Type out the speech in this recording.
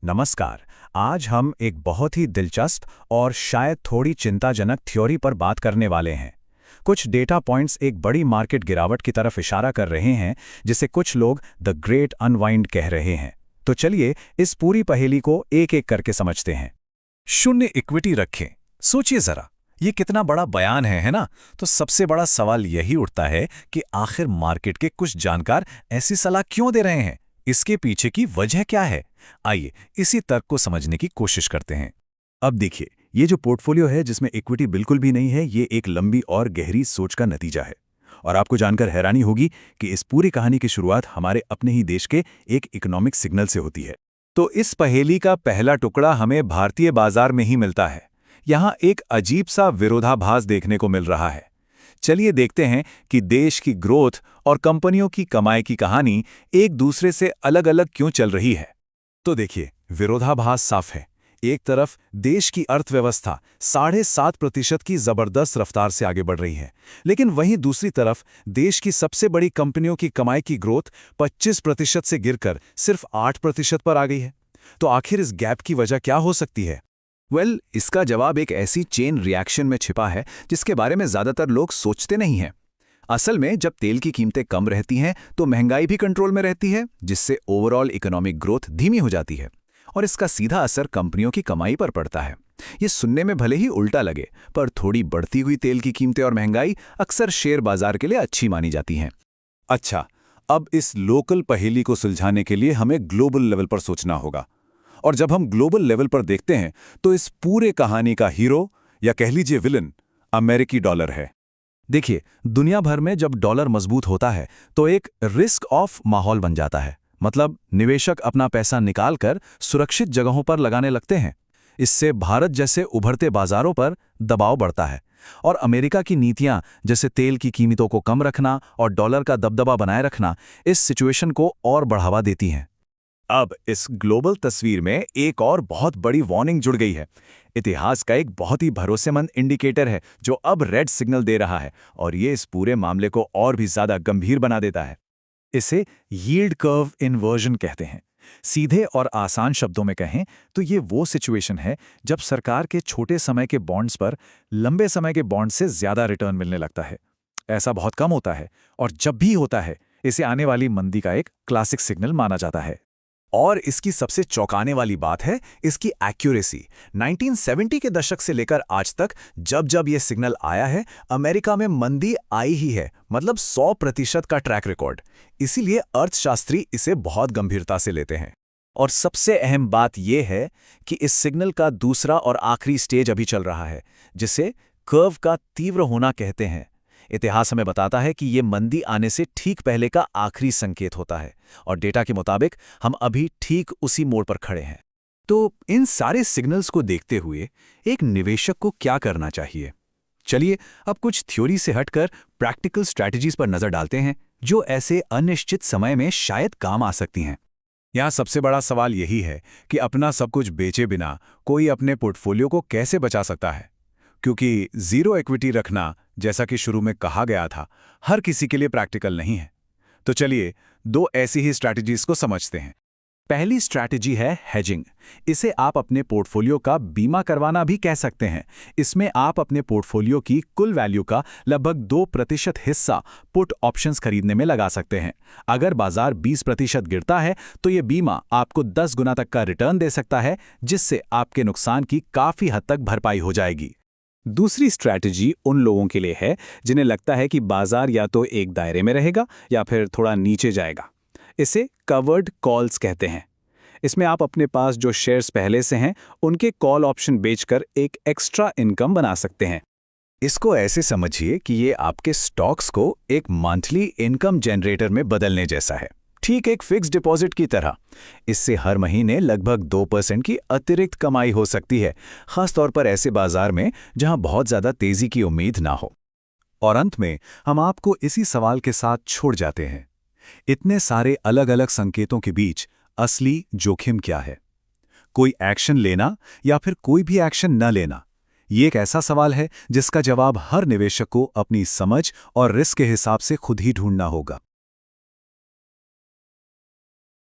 नमस्कार। आज हम एक बहुत ही दिलचस्प और शायद थोड़ी चिंताजनक थ्योरी पर बात करने वाले हैं। कुछ डेटा पॉइंट्स एक बड़ी मार्केट गिरावट की तरफ इशारा कर रहे हैं, जिसे कुछ लोग द ग्रेट अनवाइंड कह रहे हैं। तो चलिए इस पूरी पहेली को एक-एक करके समझते हैं। शून्य इक्विटी रखें। सोचिए जरा, ये कितना बड़ा बयान है ना? तो सबसे बड़ा सवाल यही उठता है कि आखिर मार्केट के कुछ जानकार ऐसी सलाह क्यों दे रहे हैं? इसके पीछे की वजह क्या है? आइए इसी तर्क को समझने की कोशिश करते हैं। अब देखिए, ये जो पोर्टफोलियो है जिसमें इक्विटी बिल्कुल भी नहीं है, ये एक लंबी और गहरी सोच का नतीजा है। और आपको जानकर हैरानी होगी कि इस पूरी कहानी की शुरुआत हमारे अपने ही देश के एक इकोनॉमिक सिग्नल से होती है। तो इस पहेली का पहला टुकड़ा हमें भारतीय बाजार में ही मिलता है। यहाँ एक अजीब सा विरोधाभास देखने को मिल रहा है। चलिए देखते हैं कि देश की ग्रोथ और कंपनियों की कमाई की कहानी एक दूसरे से अलग-अलग क्यों चल रही है। तो देखिए, विरोधाभास साफ है। एक तरफ देश की अर्थव्यवस्था 7.5% की जबरदस्त रफ्तार से आगे बढ़ रही है, लेकिन वहीं दूसरी तरफ देश की सबसे बड़ी कंपनियों की कमाई की ग्रोथ 25% से गिरकर सिर्फ 8% पर आ गई है। तो आखिर इस गैप की वजह क्या हो सकती है? इसका जवाब एक ऐसी चेन रिएक्शन में छिपा है जिसके बारे में ज्यादातर लोग सोचते नहीं हैं। असल में जब तेल की कीमतें कम रहती हैं तो महंगाई भी कंट्रोल में रहती है, जिससे ओवरऑल इकोनॉमिक ग्रोथ धीमी हो जाती है और इसका सीधा असर कंपनियों की कमाई पर पड़ता है। ये सुनने में भले ही उल्टा लगे, पर थोड़ी बढ़ती हुई तेल की कीमतें और महंगाई अक्सर शेयर बाजार के लिए अच्छी मानी जाती हैं। अच्छा, अब इस लोकल पहेली को सुलझाने के लिए हमें ग्लोबल लेवल पर सोचना होगा। और जब हम ग्लोबल लेवल पर देखते हैं तो इस पूरे कहानी का हीरो या कह लीजिए विलन अमेरिकी डॉलर है। देखिए, दुनिया भर में जब डॉलर मजबूत होता है तो एक रिस्क ऑफ माहौल बन जाता है। मतलब निवेशक अपना पैसा निकालकर सुरक्षित जगहों पर लगाने लगते हैं। इससे भारत जैसे उभरते बाजारों पर दबाव बढ़ता है और अमेरिका की नीतियां जैसे तेल की कीमतों को कम रखना और डॉलर का दबदबा बनाए रखना इस सिचुएशन को और बढ़ावा देती हैं। अब इस ग्लोबल तस्वीर में एक और बहुत बड़ी वार्निंग जुड़ गई है। इतिहास का एक बहुत ही भरोसेमंद इंडिकेटर है जो अब रेड सिग्नल दे रहा है और ये इस पूरे मामले को और भी ज्यादा गंभीर बना देता है। इसे यील्ड कर्व इन्वर्जन कहते हैं। सीधे और आसान शब्दों में कहें तो ये वो सिचुएशन है जब सरकार के छोटे समय के बॉन्ड्स पर लंबे समय के बॉन्ड से ज्यादा रिटर्न मिलने लगता है। ऐसा बहुत कम होता है और जब भी होता है इसे आने वाली मंदी का एक क्लासिक सिग्नल माना जाता है। और इसकी सबसे चौंकाने वाली बात है इसकी एक्यूरेसी। 1970 के दशक से लेकर आज तक जब जब ये सिग्नल आया है, अमेरिका में मंदी आई ही है, मतलब 100% का ट्रैक रिकॉर्ड। इसीलिए अर्थशास्त्री इसे बहुत गंभीरता से लेते हैं। और सबसे अहम बात यह है कि इस सिग्नल का दूसरा और आखिरी स्टेज अभी चल रहा है, जिसे कर्व का तीव्र होना कहते हैं। इतिहास हमें बताता है कि ये मंदी आने से ठीक पहले का आखिरी संकेत होता है और डेटा के मुताबिक हम अभी ठीक उसी मोड़ पर खड़े हैं। तो इन सारे सिग्नल्स को देखते हुए एक निवेशक को क्या करना चाहिए? चलिए अब कुछ थ्योरी से हटकर प्रैक्टिकल स्ट्रैटेजीज पर नजर डालते हैं जो ऐसे अनिश्चित समय में शायद काम आ सकती हैं। यहाँ सबसे बड़ा सवाल यही है कि अपना सब कुछ बेचे बिना कोई अपने पोर्टफोलियो को कैसे बचा सकता है, क्योंकि जीरो इक्विटी रखना, जैसा कि शुरू में कहा गया था, हर किसी के लिए प्रैक्टिकल नहीं है। तो चलिए दो ऐसी ही स्ट्रैटेजीज को समझते हैं। पहली स्ट्रैटेजी है हेजिंग। इसे आप अपने पोर्टफोलियो का बीमा करवाना भी कह सकते हैं। इसमें आप अपने पोर्टफोलियो की कुल वैल्यू का लगभग 2% हिस्सा पुट ऑप्शंस खरीदने में लगा सकते हैं। अगर बाजार 20% गिरता है तो ये बीमा आपको 10 गुना तक का रिटर्न दे सकता है, जिससे आपके नुकसान की काफी हद तक भरपाई हो जाएगी। दूसरी स्ट्रैटेजी उन लोगों के लिए है जिन्हें लगता है कि बाजार या तो एक दायरे में रहेगा या फिर थोड़ा नीचे जाएगा। इसे कवर्ड कॉल्स कहते हैं। इसमें आप अपने पास जो शेयर्स पहले से हैं उनके कॉल ऑप्शन बेचकर एक एक्स्ट्रा इनकम बना सकते हैं। इसको ऐसे समझिए कि ये आपके स्टॉक्स को एक मंथली इनकम जनरेटर में बदलने जैसा है, ठीक एक फिक्स डिपॉजिट की तरह। इससे हर महीने लगभग 2% की अतिरिक्त कमाई हो सकती है, खासतौर पर ऐसे बाजार में जहां बहुत ज्यादा तेजी की उम्मीद ना हो। और अंत में हम आपको इसी सवाल के साथ छोड़ जाते हैं, इतने सारे अलग अलग संकेतों के बीच असली जोखिम क्या है? कोई एक्शन लेना या फिर कोई भी एक्शन न लेना, ये एक ऐसा सवाल है जिसका जवाब हर निवेशक को अपनी समझ और रिस्क के हिसाब से खुद ही ढूंढना होगा।